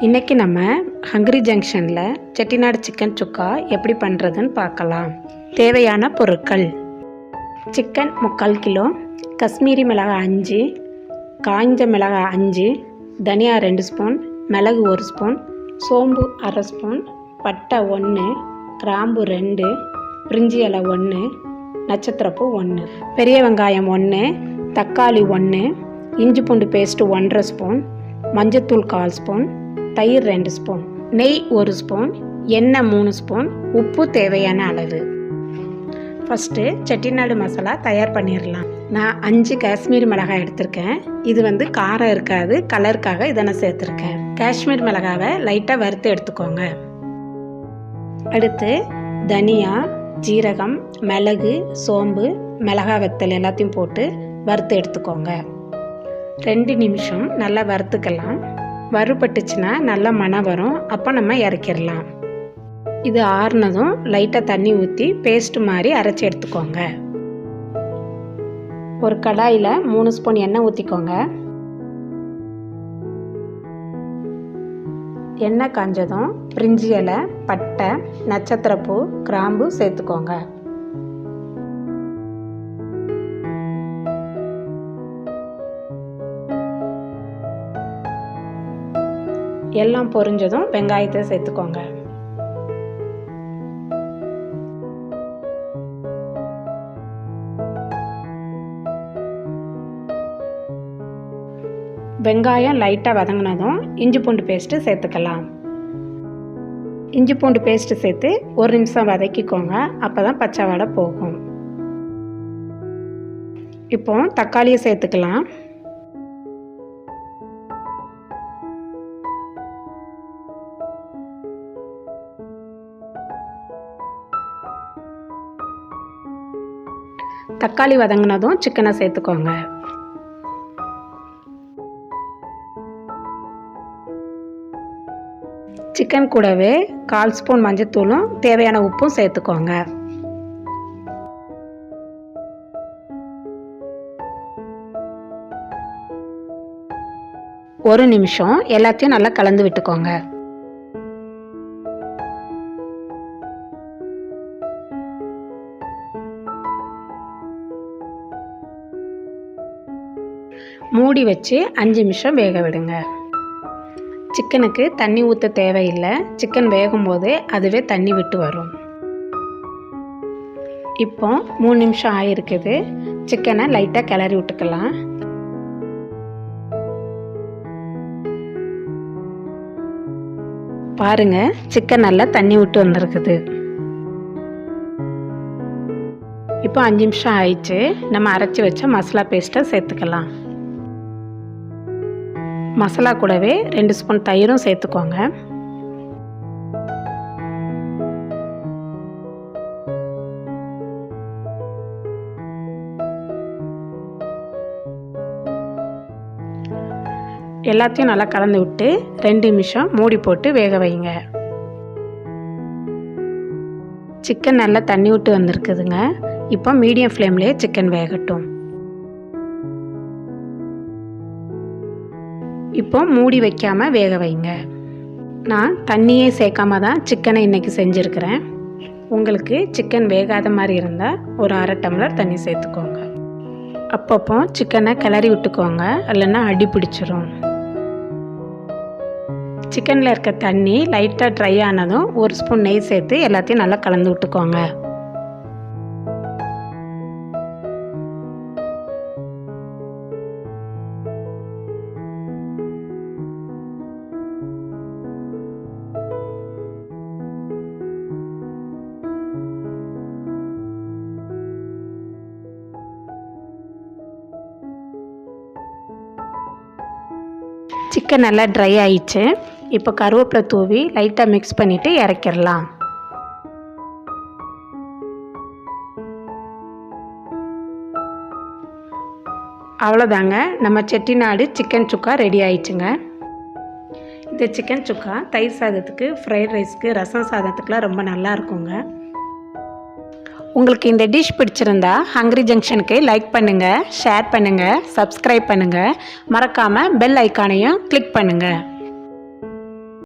இன்றைக்கி நம்ம ஹங்கரி ஜங்ஷனில் செட்டிநாடு சிக்கன் சுக்கா எப்படி பண்ணுறதுன்னு பார்க்கலாம். தேவையான பொருட்கள்: சிக்கன் 3/4 கிலோ, காஷ்மீரி மிளகாய் 5, காய்ஞ்ச மிளகாய் 5, தனியா 2 ஸ்பூன், மிளகு 1 ஸ்பூன், சோம்பு 1/2 ஸ்பூன், பட்டை 1, கிராம்பு 2, பிரிஞ்சி இலை 1, நட்சத்திரப்பூ 1, பெரிய வெங்காயம் 1, தக்காளி 1, இஞ்சி பூண்டு பேஸ்ட்டு 1/2 ஸ்பூன், மஞ்சத்தூள் 1/4 ஸ்பூன், தயிர் 2 ஸ்பூன், நெய் 1 ஸ்பூன், எண்ணெய் 3 ஸ்பூன், உப்பு தேவையான அளவு. ஃபஸ்ட்டு செட்டிநாடு மசாலா தயார் பண்ணிடலாம். நான் 5 காஷ்மீரி மிளகாய் எடுத்திருக்கேன். இது காரம் இருக்காது, கலருக்காக இதை நான் சேர்த்துருக்கேன். காஷ்மீர் மிளகாவை லைட்டாக வறுத்து எடுத்துக்கோங்க. அடுத்து தனியா, ஜீரகம், மிளகு, சோம்பு, மிளகாய் வத்தல் எல்லாத்தையும் போட்டு வறுத்து எடுத்துக்கோங்க. 2 நிமிஷம் நல்லா வறுத்துக்கலாம். வறுபட்டுச்சுன்னா நல்லா மணம் வரும். அப்போ நம்ம இறக்கிடலாம். இது ஆறுனதும் லைட்டாக தண்ணி ஊற்றி பேஸ்ட் மாதிரி அரைச்சி எடுத்துக்கோங்க. ஒரு கடாயில் 3 ஸ்பூன் எண்ணெய் ஊற்றிக்கோங்க. எண்ணெய் காஞ்சதும் பிரிஞ்சி இலை, பட்டை, நட்சத்திரப்பூ, கிராம்பு சேர்த்துக்கோங்க. எல்லாம் பொரிஞ்சதும் வெங்காயத்தை சேர்த்துக்கோங்க. வெங்காயம் லைட்டாக வதங்கினதும் இஞ்சி பூண்டு பேஸ்ட்டு சேர்த்துக்கலாம். இஞ்சி பூண்டு பேஸ்ட்டு சேர்த்து 1 நிமிஷம் வதக்கிக்கோங்க. அப்போ தான் பச்சை வாடை போகும். இப்போ தக்காளியை சேர்த்துக்கலாம். தக்காளி வதங்கினதும் சிக்கனை சேர்த்துக்கோங்க. சிக்கன் கூடவே 1/4 ஸ்பூன் மஞ்சத்தூளும் தேவையான உப்பும் சேர்த்துக்கோங்க. ஒரு நிமிஷம் எல்லாத்தையும் நல்லா கலந்து விட்டுக்கோங்க. மூடி வச்சு 5 நிமிஷம் வேக விடுங்க. சிக்கனுக்கு தண்ணி ஊற்ற தேவையில்லை. சிக்கன் வேகும் போது அதுவே தண்ணி விட்டு வரும். இப்போ 3 நிமிஷம் ஆகிருக்குது. சிக்கனை லைட்டாக கிளறி விட்டுக்கலாம். பாருங்க, சிக்கன் நல்லா தண்ணி விட்டு வந்திருக்குது. இப்போ 5 நிமிஷம் ஆயிடுச்சு. நம்ம அரைச்சி வச்ச மசாலா பேஸ்ட்டை சேர்த்துக்கலாம். மசாலா கூடவே 2 ஸ்பூன் தயிரும் சேர்த்துக்கோங்க. எல்லாத்தையும் நல்லா கலந்து விட்டு 2 நிமிஷம் மூடி போட்டு வேக வைங்க. சிக்கன் நல்லா தண்ணி விட்டு வந்திருக்குதுங்க. இப்போ மீடியம் ஃப்ளேம்லேயே சிக்கன் வேகட்டும். இப்போ மூடி வைக்காமல் வேக வைங்க. நான் தண்ணியே சேர்க்காம தான் சிக்கனை இன்றைக்கி செஞ்சுருக்கிறேன். உங்களுக்கு சிக்கன் வேகாத மாதிரி இருந்தால் ஒரு 1/2 டம்ளர் தண்ணி சேர்த்துக்கோங்க. அப்பப்போ சிக்கனை கிளறி விட்டுக்கோங்க, இல்லைன்னா அடி பிடிச்சிரும். சிக்கனில் இருக்க தண்ணி லைட்டாக ட்ரை ஆனதும் 1 ஸ்பூன் நெய் சேர்த்து எல்லாத்தையும் நல்லா கலந்து விட்டுக்கோங்க. சிக்கன் நல்லா ட்ரை ஆயிடுச்சு. இப்போ கருவேப்பிலை தூவி லைட்டாக மிக்ஸ் பண்ணிவிட்டு இறக்கிடலாம். அவ்வளோதாங்க, நம்ம செட்டிநாடு சிக்கன் சுக்கா ரெடி ஆயிடுச்சுங்க. இந்த சிக்கன் சுக்கா தயிர் சாதத்துக்கு, ஃப்ரைட் ரைஸ்க்கு, ரசம் சாதத்துக்குலாம் ரொம்ப நல்லா இருக்குங்க. உங்களுக்கு இந்த டிஷ் பிடிச்சிருந்தா ஹங்கரி ஜங்ஷனுக்கு லைக் பண்ணுங்கள், ஷேர் பண்ணுங்கள், சப்ஸ்கிரைப் பண்ணுங்கள். மறக்காமல் பெல் ஐக்கானையும் கிளிக் பண்ணுங்கள்.